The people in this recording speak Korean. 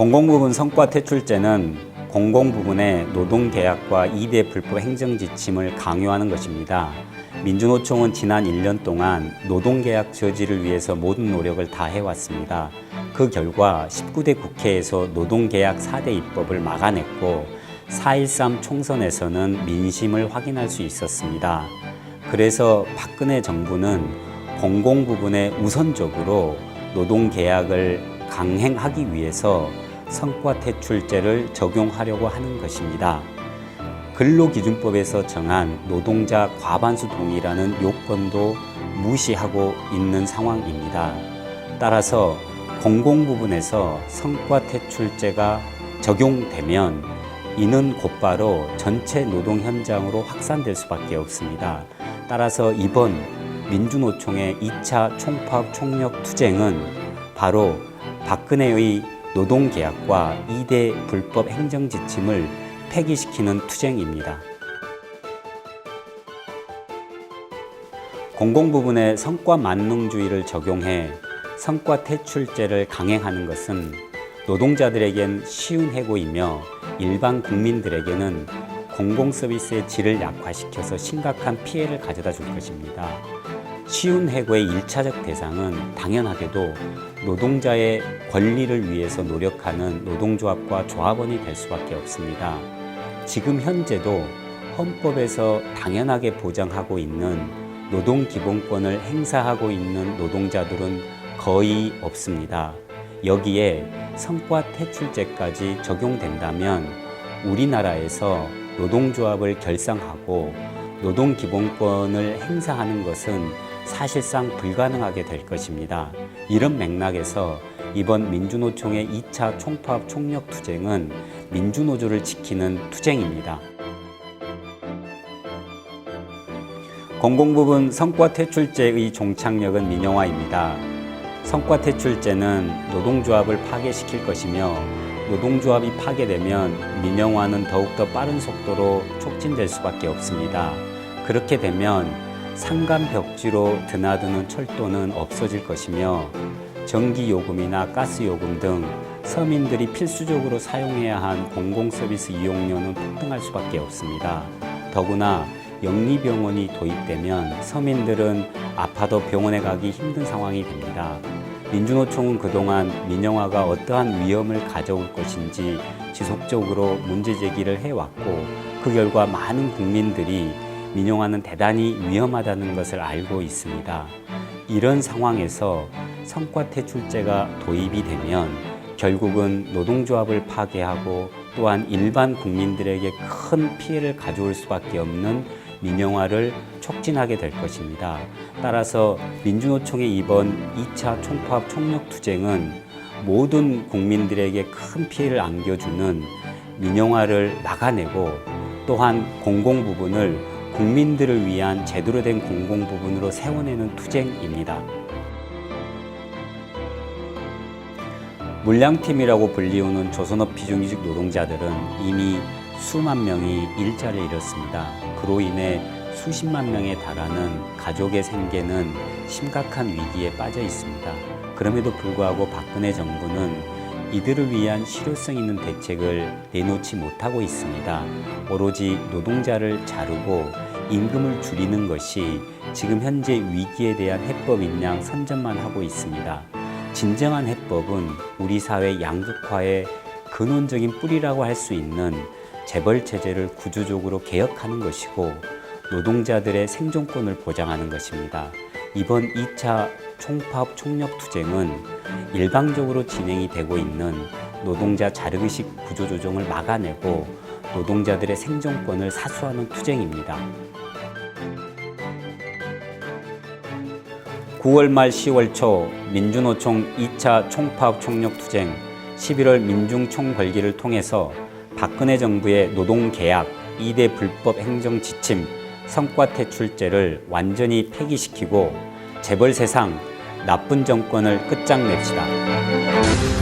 공공부문 성과퇴출제는 공공부문의 노동계약과 2대 불법 행정지침을 강요하는 것입니다. 민주노총은 지난 1년 동안 노동계약 저지를 위해서 모든 노력을 다해왔습니다. 그 결과 19대 국회에서 노동계약 4대 입법을 막아냈고 4.13 총선에서는 민심을 확인할 수 있었습니다. 그래서 박근혜 정부는 공공부문에 우선적으로 노동계약을 강행하기 위해서 성과퇴출제를 적용하려고 하는 것입니다. 근로기준법에서 정한 노동자 과반수 동의라는 요건도 무시하고 있는 상황입니다. 따라서 공공부문에서 성과퇴출제가 적용되면 이는 곧바로 전체 노동 현장으로 확산될 수밖에 없습니다. 따라서 이번 민주노총의 2차 총파업 총력 투쟁은 바로 박근혜의 노동계약과 2대 불법 행정지침을 폐기시키는 투쟁입니다. 공공부문에 성과만능주의를 적용해 성과퇴출제를 강행하는 것은 노동자들에겐 쉬운 해고이며 일반 국민들에게는 공공서비스의 질을 약화시켜서 심각한 피해를 가져다 줄 것입니다. 쉬운 해고의 1차적 대상은 당연하게도 노동자의 권리를 위해서 노력하는 노동조합과 조합원이 될 수밖에 없습니다. 지금 현재도 헌법에서 당연하게 보장하고 있는 노동기본권을 행사하고 있는 노동자들은 거의 없습니다. 여기에 성과퇴출제까지 적용된다면 우리나라에서 노동조합을 결성하고 노동기본권을 행사하는 것은 사실상 불가능하게 될 것입니다. 이런 맥락에서 이번 민주노총의 2차 총파업 총력 투쟁은 민주노조를 지키는 투쟁입니다. 공공부문 성과퇴출제의 종착역은 민영화입니다. 성과퇴출제는 노동조합을 파괴시킬 것이며 노동조합이 파괴되면 민영화는 더욱더 빠른 속도로 촉진될 수밖에 없습니다. 그렇게 되면 상간벽지로 드나드는 철도는 없어질 것이며 전기요금이나 가스요금 등 서민들이 필수적으로 사용해야 한 공공서비스 이용료는 폭등할 수밖에 없습니다. 더구나 영리병원이 도입되면 서민들은 아파도 병원에 가기 힘든 상황이 됩니다. 민주노총은 그동안 민영화가 어떠한 위험을 가져올 것인지 지속적으로 문제제기를 해왔고 그 결과 많은 국민들이 민영화는 대단히 위험하다는 것을 알고 있습니다. 이런 상황에서 성과퇴출제가 도입이 되면 결국은 노동조합을 파괴하고 또한 일반 국민들에게 큰 피해를 가져올 수밖에 없는 민영화를 촉진하게 될 것입니다. 따라서 민주노총의 이번 2차 총파업 총력 투쟁은 모든 국민들에게 큰 피해를 안겨주는 민영화를 막아내고 또한 공공부문을 국민들을 위한 제대로 된 공공부문으로 세워내는 투쟁입니다. 물량팀이라고 불리우는 조선업 비정규직 노동자들은 이미 수만 명이 일자리를 잃었습니다. 그로 인해 수십만 명에 달하는 가족의 생계는 심각한 위기에 빠져 있습니다. 그럼에도 불구하고 박근혜 정부는 이들을 위한 실효성 있는 대책을 내놓지 못하고 있습니다. 오로지 노동자를 자르고 임금을 줄이는 것이 지금 현재 위기에 대한 해법인 양 선전만 하고 있습니다. 진정한 해법은 우리 사회 양극화의 근원적인 뿌리라고 할 수 있는 재벌체제를 구조적으로 개혁하는 것이고 노동자들의 생존권을 보장하는 것입니다. 이번 2차 총파업 총력 투쟁은 일방적으로 진행이 되고 있는 노동자 자력의식 구조조정을 막아내고 노동자들의 생존권을 사수하는 투쟁입니다. 9월 말 10월 초 민주노총 2차 총파업 총력 투쟁 11월 민중총궐기를 통해서 박근혜 정부의 노동계약 2대 불법 행정지침 성과퇴출제를 완전히 폐기시키고 재벌 세상 나쁜 정권을 끝장냅시다.